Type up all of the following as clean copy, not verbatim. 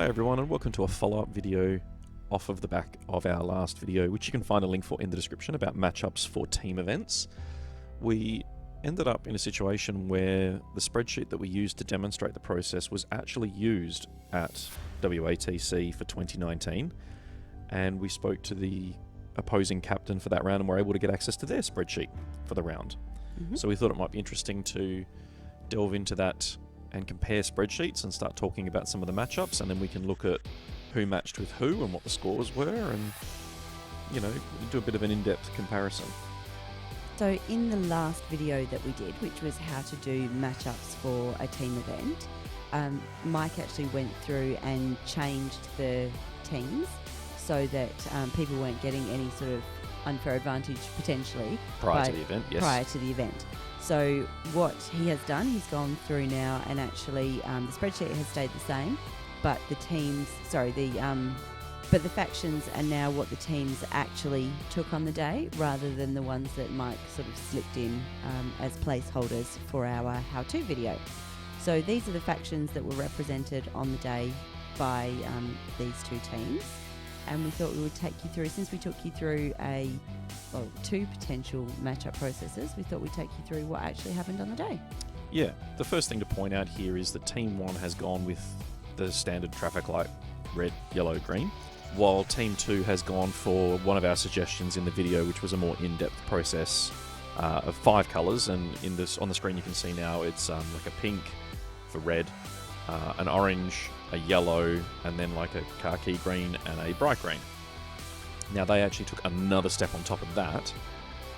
everyone, and welcome to a follow-up video off of the back of our last video, which you can find a link for in the description, about matchups for team events. We ended up in a situation where the spreadsheet that we used to demonstrate the process was actually used at WATC for 2019, and we spoke to the opposing captain for that round and were able to get access to their spreadsheet for the round. So we thought it might be interesting to delve into that and compare spreadsheets and start talking about some of the matchups, and then we can look at who matched with who and what the scores were, and do a bit of an in-depth comparison. So in the last video that we did, which was how to do matchups for a team event, Mike actually went through and changed the teams so that people weren't getting any sort of unfair advantage potentially Prior to the event, yes. Prior to the event. So what he has done, he's gone through now, and actually the spreadsheet has stayed the same, but the factions are now what the teams actually took on the day, rather than the ones that Mike sort of slipped in as placeholders for our how-to video. So these are the factions that were represented on the day by these two teams, and we thought we would take you through, since we took you through two potential matchup processes, we thought we'd take you through what actually happened on the day. Yeah, the first thing to point out here is that Team 1 has gone with the standard traffic light red, yellow, green, while Team 2 has gone for one of our suggestions in the video, which was a more in-depth process of 5 colours, and on the screen you can see now it's like a pink for red, an orange, a yellow, and then like a khaki green and a bright green. Now they actually took another step on top of that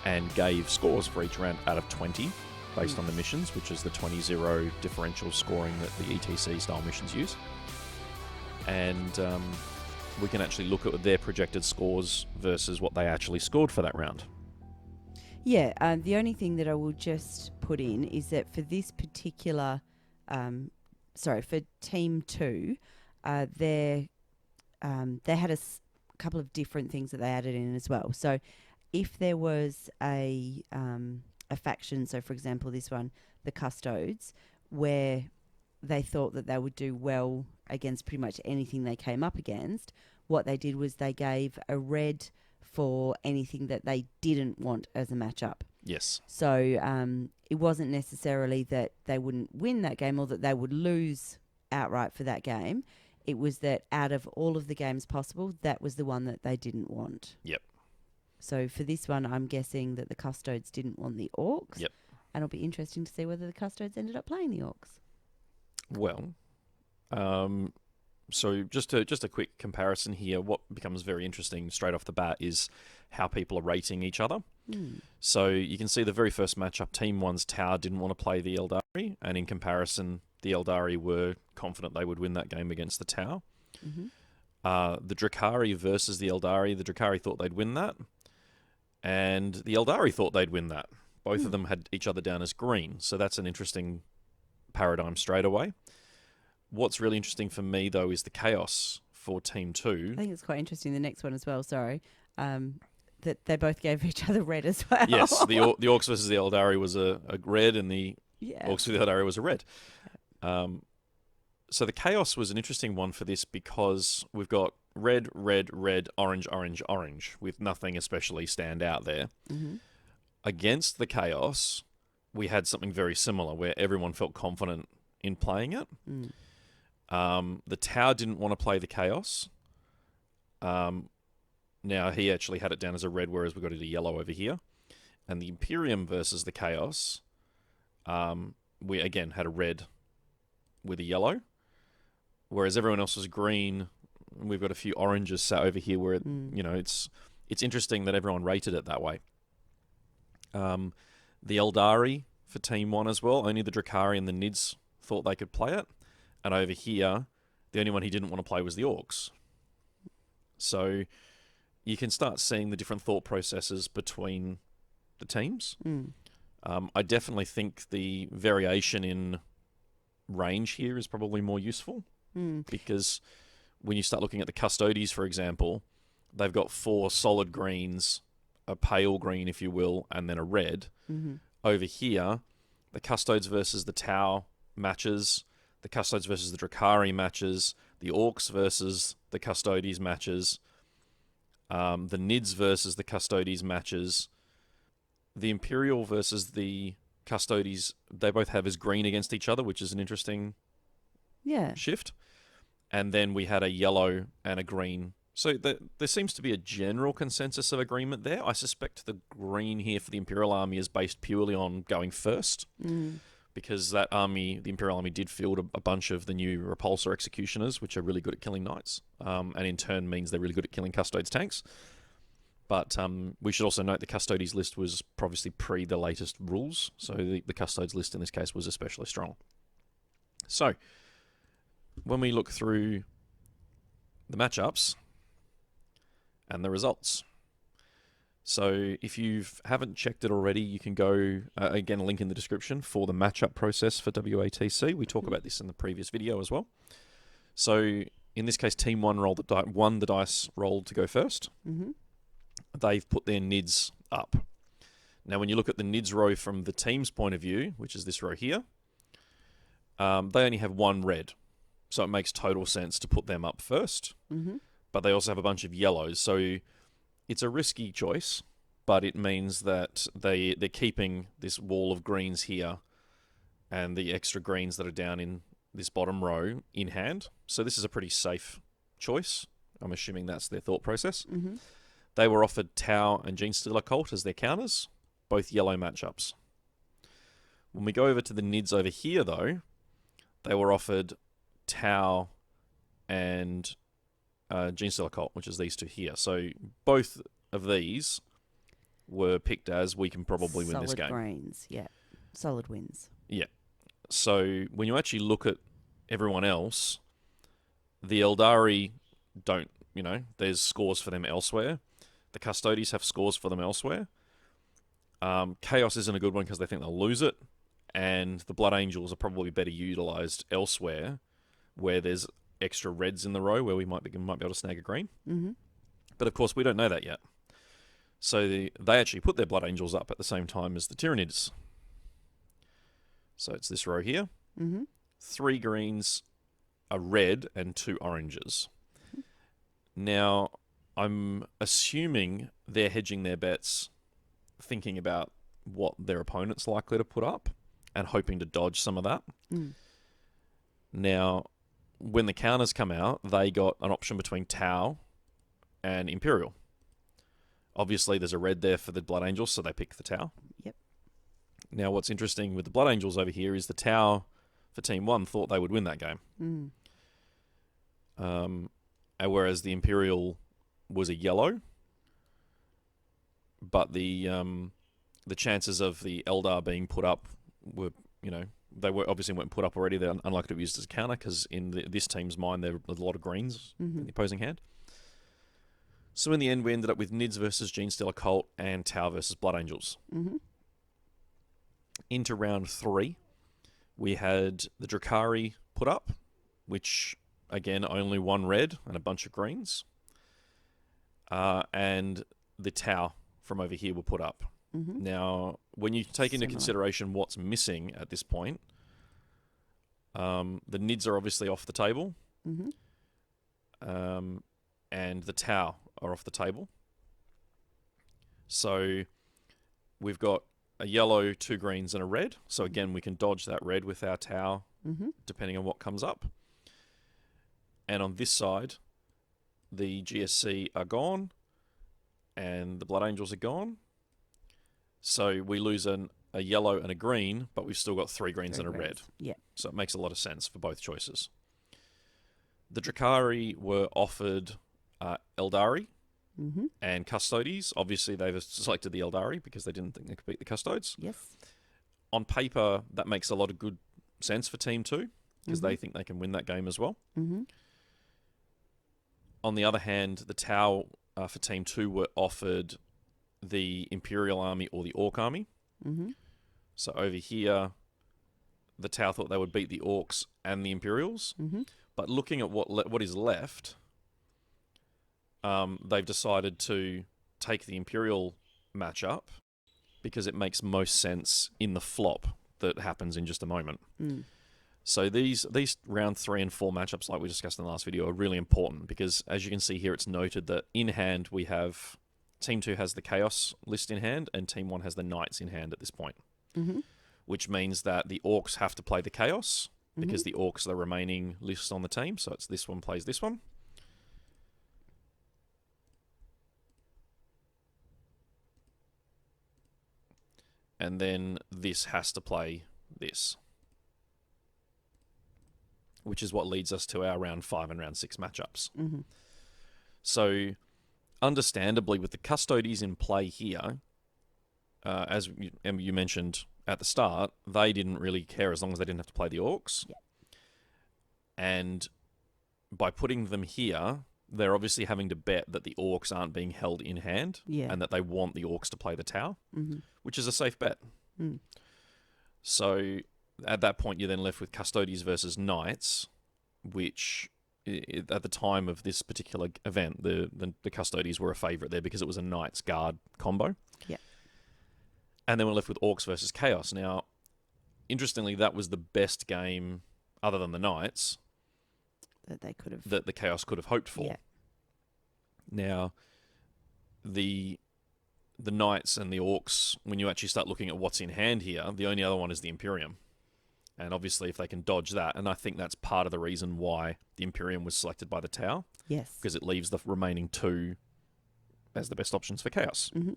and gave scores for each round out of 20 based on the missions, which is the 20-0 differential scoring that the ETC style missions use. And we can actually look at their projected scores versus what they actually scored for that round. Yeah, the only thing that I will just put in is that for this particular, for Team 2, they had a couple of different things that they added in as well. So if there was a faction, so for example this one, the Custodes, where they thought that they would do well against pretty much anything they came up against, what they did was they gave a red for anything that they didn't want as a matchup. Yes. So it wasn't necessarily that they wouldn't win that game or that they would lose outright for that game. It was that out of all of the games possible, that was the one that they didn't want. Yep. So for this one, I'm guessing that the Custodes didn't want the Orcs. Yep. And it'll be interesting to see whether the Custodes ended up playing the Orcs. Well, so just a quick comparison here. What becomes very interesting straight off the bat is how people are rating each other. So you can see the very first matchup, Team 1's Tau didn't want to play the Eldari, and in comparison, the Eldari were confident they would win that game against the Tau. The Drakari versus the Eldari thought they'd win that, and the Eldari thought they'd win that. Both of them had each other down as green, so that's an interesting paradigm straight away. What's really interesting for me, though, is the chaos for Team 2. I think it's quite interesting, the next one as well, that they both gave each other red as well. Yes, the Orcs versus the Eldari was a red, and the Orcs versus the Eldari was a red. So the chaos was an interesting one for this because we've got red, red, red, orange, orange, orange, with nothing especially stand out there. Against the chaos, we had something very similar where everyone felt confident in playing it. The Tau didn't want to play the chaos. Now he actually had it down as a red, whereas we got it a yellow over here. And the Imperium versus the chaos, we again had a red with a yellow, whereas everyone else was green. We've got a few oranges sat over here where it's interesting that everyone rated it that way. The Eldari for Team 1 as well, only the Drakari and the Nids thought they could play it, and over here the only one he didn't want to play was the Orcs. So you can start seeing the different thought processes between the teams. I definitely think the variation in range here is probably more useful, because when you start looking at the Custodes, for example, they've got 4 solid greens, a pale green, if you will, and then a red. Over here, the Custodes versus the Tau matches, the Custodes versus the Drakari matches, the Orcs versus the Custodes matches, the Nids versus the Custodes matches, the Imperial versus the Custodes, they both have as green against each other, which is an interesting shift. And then we had a yellow and a green. So there seems to be a general consensus of agreement there. I suspect the green here for the Imperial Army is based purely on going first, because that army, the Imperial Army, did field a bunch of the new Repulsor Executioners, which are really good at killing Knights, and in turn means they're really good at killing Custodes tanks. But we should also note the Custodes list was obviously pre the latest rules, so the Custodes list in this case was especially strong. So, when we look through the matchups and the results. So if you haven't checked it already, you can go, again, a link in the description for the matchup process for WATC. We talk about this in the previous video as well. So in this case, Team 1 won the dice rolled to go first. They've put their NIDs up. Now, when you look at the NIDs row from the team's point of view, which is this row here, they only have one red. So it makes total sense to put them up first. But they also have a bunch of yellows. So it's a risky choice, but it means that they're keeping this wall of greens here and the extra greens that are down in this bottom row in hand. So this is a pretty safe choice. I'm assuming that's their thought process. They were offered Tau and Genestealer Cult as their counters, both yellow matchups. When we go over to the NIDs over here, though, they were offered Tau and Genestealer Cult, which is these two here. So both of these were picked as we can probably win this game. Solid greens, yeah. Solid wins. Yeah. So when you actually look at everyone else, the Eldari don't, there's scores for them elsewhere. The Custodes have scores for them elsewhere. Chaos isn't a good one because they think they'll lose it. And the Blood Angels are probably better utilised elsewhere, where there's extra reds in the row where we might be able to snag a green. But of course, we don't know that yet. So they actually put their Blood Angels up at the same time as the Tyranids. So it's this row here. 3 greens, a red, and 2 oranges. Now, I'm assuming they're hedging their bets, thinking about what their opponent's likely to put up and hoping to dodge some of that. Now, when the counters come out, they got an option between Tau and Imperial. Obviously, there's a red there for the Blood Angels, so they pick the Tau. Yep. Now, what's interesting with the Blood Angels over here is the Tau for Team 1 thought they would win that game. Whereas the Imperial was a yellow, but the chances of the Eldar being put up were, they obviously weren't put up already. They're unlikely to be used as a counter because in this team's mind, there are a lot of greens in the opposing hand. So in the end, we ended up with Nids versus Genestealer Cult and Tau versus Blood Angels. Into round 3, we had the Drakari put up, which, again, only one red and a bunch of greens. And the Tau from over here were put up. Now, when you take into consideration what's missing at this point, the Nids are obviously off the table, and the Tau are off the table. So we've got a yellow, 2 greens, and a red. So again, we can dodge that red with our Tau, depending on what comes up. And on this side, the GSC are gone, and the Blood Angels are gone. So we lose a yellow and a green, but we've still got 3 greens and a red. Yeah. So it makes a lot of sense for both choices. The Drakari were offered Eldari and Custodes. Obviously, they've selected the Eldari because they didn't think they could beat the Custodes. Yes. On paper, that makes a lot of good sense for Team 2 because they think they can win that game as well. On the other hand, the Tau for Team 2 were offered the Imperial Army or the Orc Army. So over here, the Tau thought they would beat the Orcs and the Imperials. But looking at what is left, they've decided to take the Imperial matchup because it makes most sense in the flop that happens in just a moment. So these round 3 and 4 matchups, like we discussed in the last video, are really important because, as you can see here, it's noted that in hand we have Team 2 has the Chaos list in hand and Team 1 has the Knights in hand at this point. Mm-hmm. Which means that the Orcs have to play the Chaos because the Orcs are the remaining list on the team. So it's this one plays this one. And then this has to play this. Which is what leads us to our round 5 and round 6 matchups. Mm-hmm. So, understandably, with the Custodies in play here, as you mentioned at the start, they didn't really care as long as they didn't have to play the Orcs. Yeah. And by putting them here, they're obviously having to bet that the Orcs aren't being held in hand and that they want the Orcs to play the Tau, which is a safe bet. Mm. So at that point, you're then left with Custodies versus Knights, which at the time of this particular event, the Custodies were a favourite there because it was a Knights Guard combo. Yeah. And then we're left with Orcs versus Chaos. Now, interestingly, that was the best game, other than the Knights, that they could have, that the Chaos could have hoped for. Yeah. Now, the Knights and the Orcs, when you actually start looking at what's in hand here, the only other one is the Imperium. And obviously, if they can dodge that, and I think that's part of the reason why the Imperium was selected by the Tau. Yes. Because it leaves the remaining 2 as the best options for Chaos. Mm-hmm.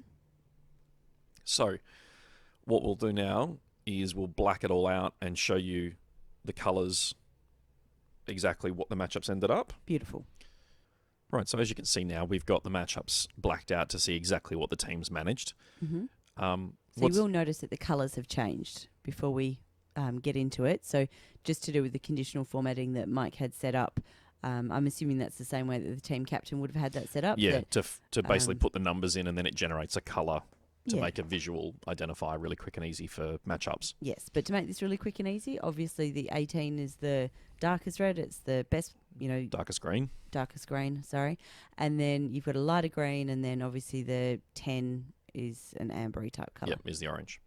So, what we'll do now is we'll black it all out and show you the colours, exactly what the matchups ended up. Beautiful. Right, so as you can see now, we've got the matchups blacked out to see exactly what the teams managed. Mm-hmm. So you will notice that the colours have changed before we get into it. So just to do with the conditional formatting that Mike had set up, I'm assuming that's the same way that the team captain would have had that set up. Yeah, to basically put the numbers in and then it generates a colour to Yeah. make a visual identifier really quick and easy for matchups. Yes, but to make this really quick and easy, obviously the 18 is the darkest red. It's the best, Darkest green. darkest green, sorry. And then you've got a lighter green, and then obviously the 10 is an ambery type colour. Yep, is the orange.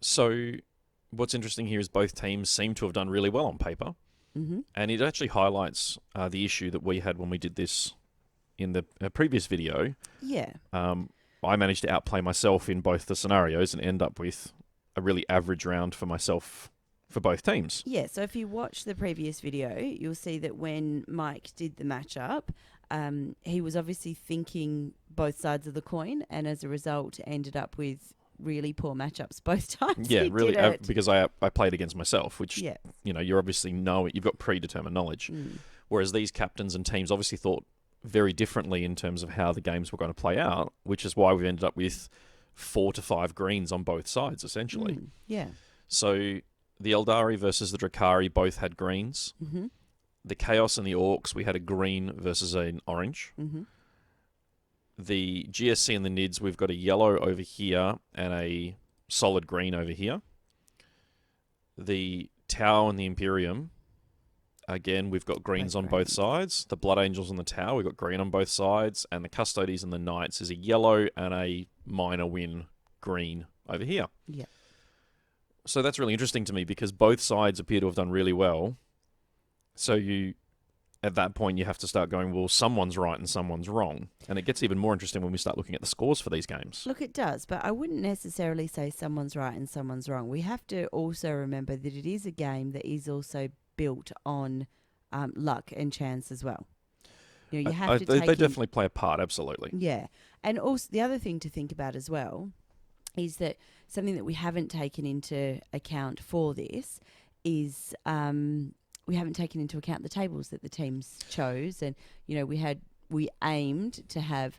So what's interesting here is both teams seem to have done really well on paper. Mm-hmm. And it actually highlights the issue that we had when we did this in the previous video. Yeah. I managed to outplay myself in both the scenarios and end up with a really average round for myself for both teams. Yeah, so if you watch the previous video, you'll see that when Mike did the matchup, he was obviously thinking both sides of the coin, and as a result ended up with really poor matchups both times. Yeah, he really, did it. because I played against myself, which, Yeah. You obviously know, you've got predetermined knowledge. Mm. Whereas these captains and teams obviously thought very differently in terms of how the games were going to play out, which is why we've ended up with 4 to 5 greens on both sides, essentially. Mm. Yeah. So the Eldari versus the Drakari both had greens. Mm-hmm. The Chaos and the Orcs, we had a green versus an orange. Mm-hmm. The GSC and the Nids, we've got a yellow over here and a solid green over here. The Tau and the Imperium, again, we've got greens Both on both greens. sides. The Blood Angels and the Tau, we've got green on both sides. And the Custodies and the Knights is a yellow and a minor win green over here. Yeah. So that's really interesting to me because both sides appear to have done really well. So at that point, you have to start going, well, someone's right and someone's wrong. And it gets even more interesting when we start looking at the scores for these games. Look, it does, but I wouldn't necessarily say someone's right and someone's wrong. We have to also remember that it is a game that is also built on luck and chance as well. You have to they take definitely play a part, absolutely. Yeah. And also the other thing to think about as well is that something that we haven't taken into account for this is we haven't taken into account the tables that the teams chose. And, we aimed to have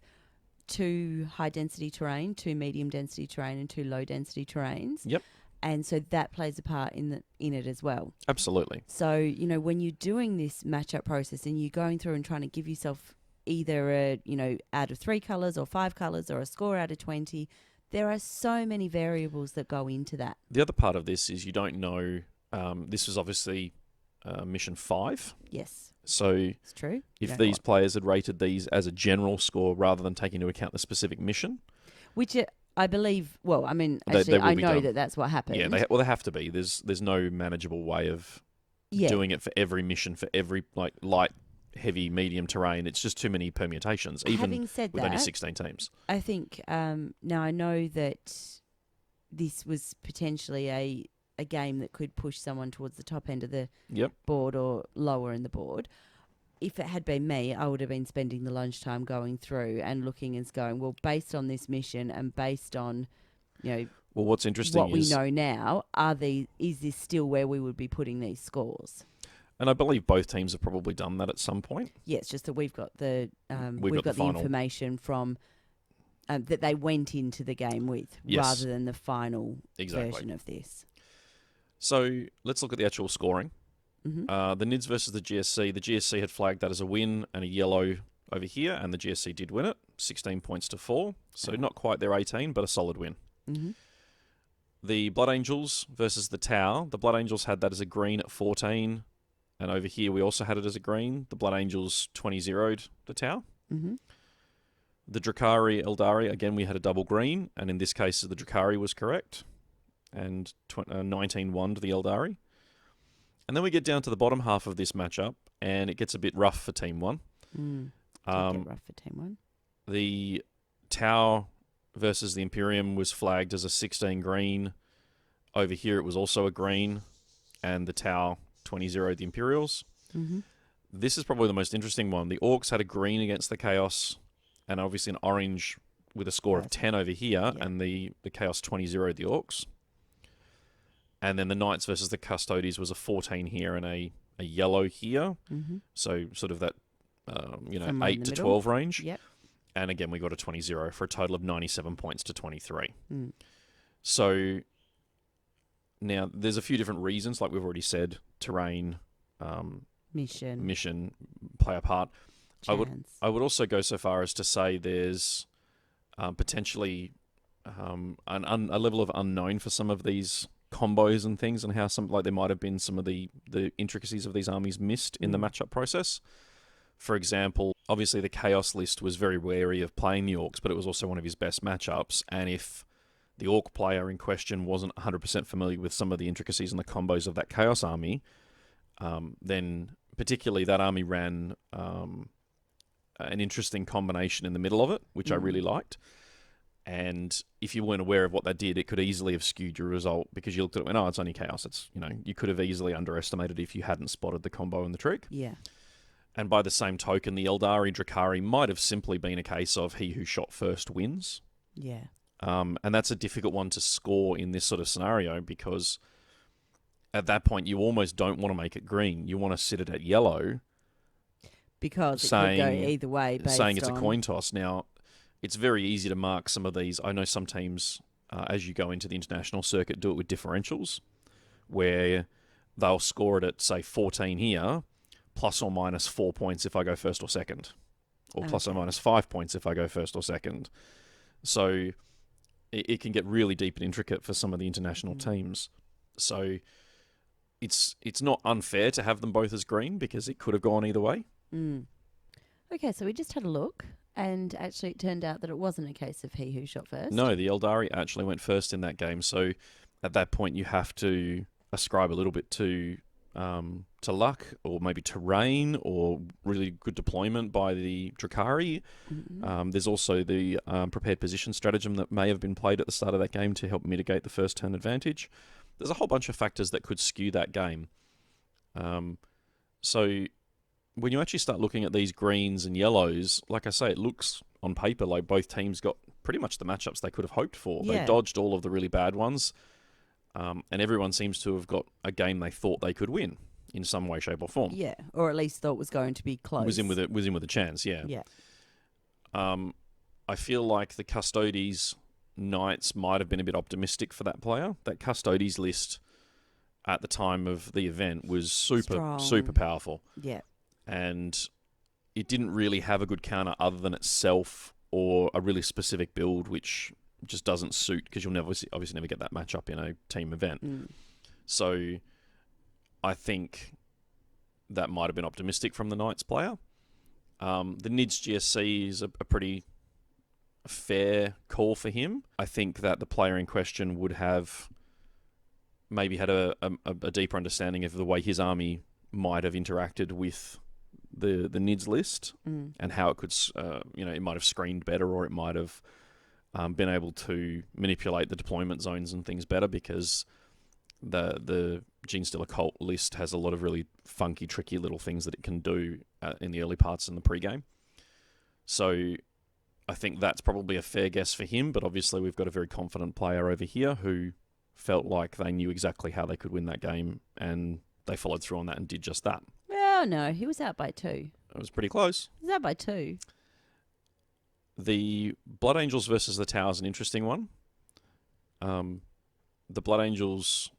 2 high density terrain, 2 medium density terrain and 2 low density terrains. Yep. And so that plays a part in it as well. Absolutely. So, when you're doing this matchup process and you're going through and trying to give yourself either out of 3 colours or 5 colours or a score out of 20, there are so many variables that go into that. The other part of this is you don't know. This was obviously mission 5. Yes, So it's true. if these players had rated these as a general score rather than taking into account the specific mission, which I believe. Well, I mean, They actually, will I be know done. that that's what happened. yeah, they have to be. There's no manageable way of Yeah. doing it for every mission, for every like light, heavy, medium terrain. It's just too many permutations, even Having said with that, only 16 teams. I think now I know that this was potentially a game that could push someone towards the top end of the Yep. board or lower in the board. If it had been me, I would have been spending the lunchtime going through and looking and going, well, based on this mission and based on, Well, what's interesting what we is, know now, is this still where we would be putting these scores? and I believe both teams have probably done that at some point. Yeah, it's just that we've got the We've got the final information from that they went into the game with, Yes. rather than the final Exactly. version of this. So let's look at the actual scoring. Mm-hmm. The NIDS versus the GSC. The GSC had flagged that as a win and a yellow over here, and the GSC did win it, 16 points to 4. So not quite their 18, but a solid win. Mm-hmm. The Blood Angels versus the Tau. The Blood Angels had that as a green at 14, and over here we also had it as a green. The Blood Angels 20-0'd the Tau. Mm-hmm. The Drakari Eldari, again, we had a double green, and in this case, the Drakari was correct, and 19-1 to the Eldari. And then we get down to the bottom half of this matchup, and it gets a bit rough for Team 1. Did get rough for Team 1. The Tau versus the Imperium was flagged as a 16 green. Over here, it was also a green, and the Tau 20-0'd the Imperials. Mm-hmm. This is probably the most interesting one. The Orcs had a green against the Chaos, and obviously an orange with a score of 10 over here, and the Chaos 20-0'd the Orcs. And then the Knights versus the Custodies was a 14 here and a yellow here. Mm-hmm. So sort of that, Somewhere 8 to 12 range. Yep. And again, we got a 20-0 for a total of 97 points to 23. Mm. So now there's a few different reasons, like we've already said, terrain, Mission. play a part. Chance. I would also go so far as to say there's potentially a level of unknown for some of these combos and things, and how there might have been some of the intricacies of these armies missed in the matchup process. For example, obviously the Chaos list was very wary of playing the Orcs, but it was also one of his best matchups, and if the Orc player in question wasn't 100% familiar with some of the intricacies and the combos of that Chaos army, then particularly that army ran an interesting combination in the middle of it, which I really liked. And if you weren't aware of what that did, it could easily have skewed your result, because you looked at it and went, oh, it's only Chaos. It's, you could have easily underestimated if you hadn't spotted the combo and the trick. Yeah. And by the same token, the Eldari Drakari might have simply been a case of he who shot first wins. Yeah. And that's a difficult one to score in this sort of scenario, because at that point you almost don't want to make it green. You want to sit it at yellow. Because it could go either way. Saying it's a coin toss. Now, it's very easy to mark some of these. I know some teams, as you go into the international circuit, do it with differentials, where they'll score it at, say, 14 here, plus or minus 4 points if I go first or second, or plus or minus 5 points if I go first or second. So it can get really deep and intricate for some of the international teams. So it's not unfair to have them both as green, because it could have gone either way. Mm. Okay, so we just had a look, and actually it turned out that it wasn't a case of he who shot first. No, the Eldari actually went first in that game. So at that point, you have to ascribe a little bit to luck, or maybe terrain, or really good deployment by the Drakari. Mm-hmm. There's also the prepared position stratagem that may have been played at the start of that game to help mitigate the first turn advantage. There's a whole bunch of factors that could skew that game. So when you actually start looking at these greens and yellows, like I say, it looks on paper like both teams got pretty much the matchups they could have hoped for. Yeah. They dodged all of the really bad ones, and everyone seems to have got a game they thought they could win in some way, shape, or form. Yeah, or at least thought was going to be close. Was in with a chance, yeah. Yeah. I feel like the Custodes Knights might have been a bit optimistic for that player. That Custodes list at the time of the event was super powerful. Yeah. And it didn't really have a good counter other than itself, or a really specific build, which just doesn't suit, because you'll obviously never get that matchup in a team event. So I think that might have been optimistic from the Knights player. The NIDS GSC is a pretty fair call for him. I think that the player in question would have maybe had a deeper understanding of the way his army might have interacted with the NIDS list and how it could, it might have screened better, or it might have been able to manipulate the deployment zones and things better, because the Genestealer Cult list has a lot of really funky, tricky little things that it can do in the early parts in the pregame. So I think that's probably a fair guess for him, but obviously we've got a very confident player over here who felt like they knew exactly how they could win that game, and they followed through on that and did just that. Well, no, he was out by 2. It was pretty close. He was out by 2. The Blood Angels versus the Tower is an interesting one. The Blood Angels,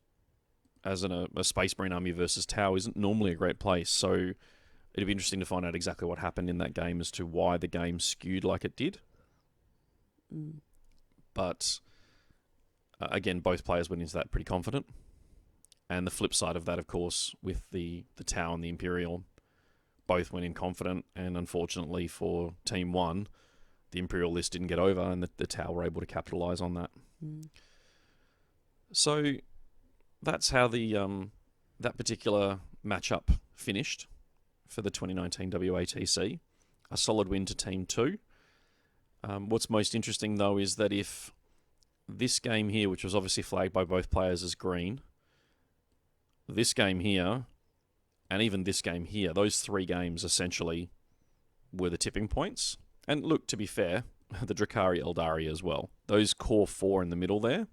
as a Space Marine army versus Tau, isn't normally a great place, so it'd be interesting to find out exactly what happened in that game as to why the game skewed like it did. But again, both players went into that pretty confident. And the flip side of that, of course, with the Tau and the Imperial, both went in confident, and unfortunately for Team 1, the Imperial list didn't get over, and the Tau were able to capitalise on that. So that's how that particular matchup finished for the 2019 WATC. A solid win to Team 2. What's most interesting, though, is that if this game here, which was obviously flagged by both players as green, this game here, and even this game here, those 3 games essentially were the tipping points. And look, to be fair, the Drakari Eldari as well. Those core 4 in the middle there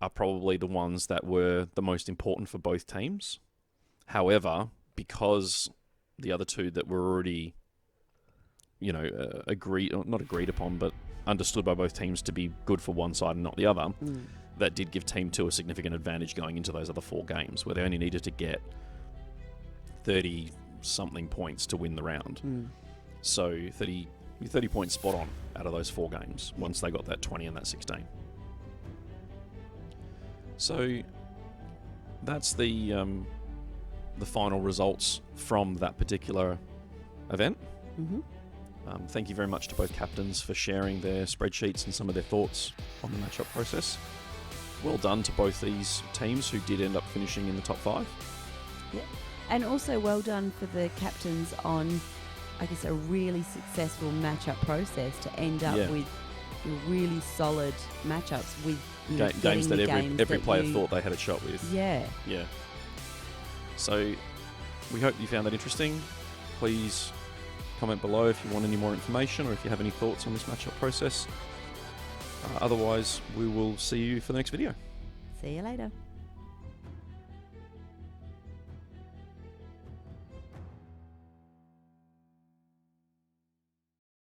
are probably the ones that were the most important for both teams. However, because the other 2 that were already, not agreed upon, but understood by both teams to be good for one side and not the other, that did give Team 2 a significant advantage going into those other 4 games, where they only needed to get 30-something points to win the round. So 30 points spot on out of those 4 games, once they got that 20 and that 16. So that's the final results from that particular event. Thank you very much to both captains for sharing their spreadsheets and some of their thoughts on the matchup process. Well done to both these teams who did end up finishing in the top 5. Yeah. And also well done for the captains on, I guess, a really successful matchup process to end up with really solid matchups with games that every player thought they had a shot with. Yeah. So we hope you found that interesting. Please comment below if you want any more information, or if you have any thoughts on this matchup process. Otherwise, we will see you for the next video. See you later.